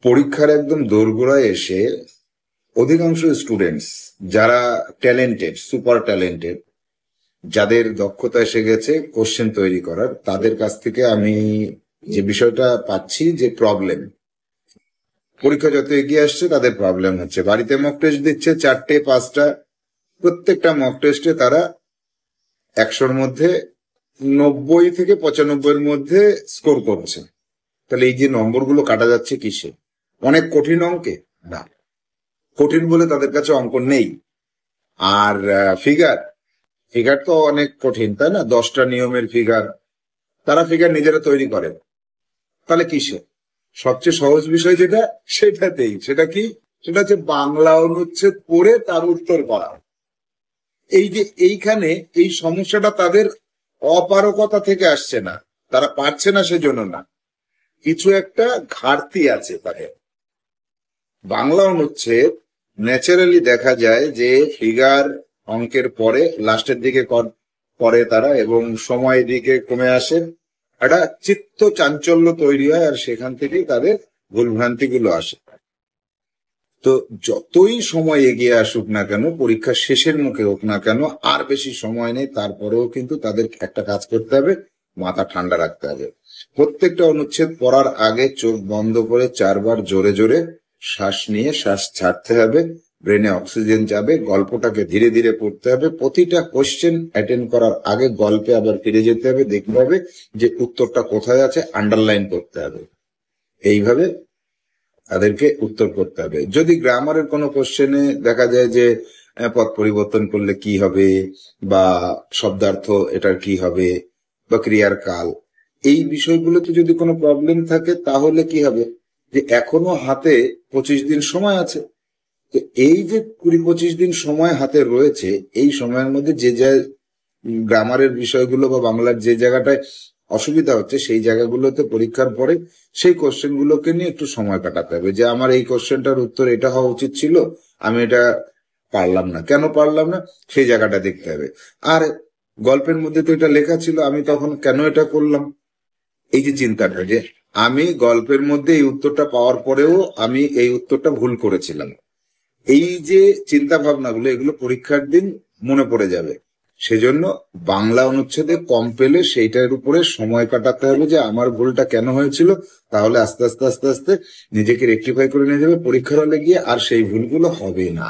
পরীক্ষার একদম দোরগোড়ায় এসে অধিকাংশ স্টুডেন্টস যারা ট্যালেন্টেড, সুপার ট্যালেন্টেড, যাদের দক্ষতা এসে গেছে কোশ্চেন তৈরি করার, তাদের কাছ থেকে আমি যে বিষয়টা পাচ্ছি যে প্রবলেম, পরীক্ষা যত এগিয়ে আসছে তাদের প্রবলেম হচ্ছে। বাড়িতে মক টেস্ট দিচ্ছে 4টে 5টা, প্রত্যেকটা মক টেস্টে তারা 100-র মধ্যে 90 থেকে 95-এর মধ্যে স্কোর করছে। তাহলে এই যে নম্বরগুলো কাটা যাচ্ছে কিসে? অনেক কঠিন অঙ্কে? না, কঠিন বলে তাদের কাছে অঙ্ক নেই। আর ফিগার ফিগার তো অনেক কঠিন, তাই না? 10টা নিয়মের ফিগার, তারা ফিগার নিজেরা তৈরি করে। তাহলে কিসে? সবচেয়ে সহজ বিষয় যেটা, সেটাতেই। সেটা কি? সেটা হচ্ছে বাংলা অনুচ্ছেদ পড়ে তার উত্তর করা। এই যে এইখানে এই সমস্যাটা তাদের অপারগতা থেকে আসছে না, তারা পারছে না সেজন্য না, কিছু একটা ঘাটতি আছে তাদের। বাংলা অনুচ্ছেদ ন্যাচারালি দেখা যায় যে ফিগার অঙ্কের পরে লাস্টের দিকে করে তারা, এবং সময়ের দিকে কমে আসে, একটা চিত্ত চাঞ্চল্য তৈরি হয়, আর সেখান থেকেই তাদের ভুলভ্রান্তি গুলো আসে। তো যতই সময় এগিয়ে আসুক না কেন, পরীক্ষা শেষের মুখে হোক না কেন, আর বেশি সময় নেই, তারপরেও কিন্তু তাদের একটা কাজ করতে হবে, মাথা ঠান্ডা রাখতে হবে। প্রত্যেকটা অনুচ্ছেদ পড়ার আগে চোখ বন্ধ করে 4বার জোরে জোরে শ্বাস নিয়ে শ্বাস ছাড়তে হবে, ব্রেনে অক্সিজেন যাবে, গল্পটাকে ধীরে ধীরে পড়তে হবে। প্রতিটা কোশ্চেন অ্যাটেন্ড করার আগে গল্পে আবার ফিরে যেতে হবে, দেখতে হবে যে উত্তরটা কোথায় আছে, আন্ডারলাইন করতে হবে। এইভাবে তাদেরকে উত্তর করতে হবে। যদি গ্রামারের কোনো কোশ্চেনে দেখা যায় যে পদ পরিবর্তন করলে কি হবে, বা শব্দার্থ এটার কি হবে, বা ক্রিয়ার কাল, এই বিষয়গুলোতে যদি কোনো প্রবলেম থাকে, তাহলে কি হবে যে এখনো হাতে 25 দিন সময় আছে। তো এই যে 20-25 দিন সময় হাতে রয়েছে, এই সময়ের মধ্যে যে গ্রামারের বিষয়গুলো বা বাংলার যে জায়গাটায় অসুবিধা হচ্ছে, সেই জায়গাগুলোতে পরীক্ষার পরে সেই কোশ্চেন গুলোকে নিয়ে একটু সময় কাটাতে হবে, যে আমার এই কোশ্চেনটার উত্তর এটা হওয়া উচিত ছিল, আমি এটা পারলাম না, কেন পারলাম না, সেই জায়গাটা দেখতে হবে। আর গল্পের মধ্যে তো এটা লেখা ছিল, আমি তখন কেন এটা করলাম, এই যে চিন্তাটা, যে আমি গল্পের মধ্যে এই উত্তরটা পাওয়ার পরেও আমি এই উত্তরটা ভুল করেছিলাম, এই যে চিন্তা ভাবনাগুলো, এগুলো পরীক্ষার দিন মনে পড়ে যাবে। সেজন্য বাংলা অনুচ্ছেদে কম পেলে সেইটার উপরে সময় কাটাতে হবে, যে আমার ভুলটা কেন হয়েছিল। তাহলে আস্তে আস্তে আস্তে আস্তে নিজেকে রেকটিফাই করে নিয়ে যাবে, পরীক্ষার হলে গিয়ে আর সেই ভুলগুলো হবে না।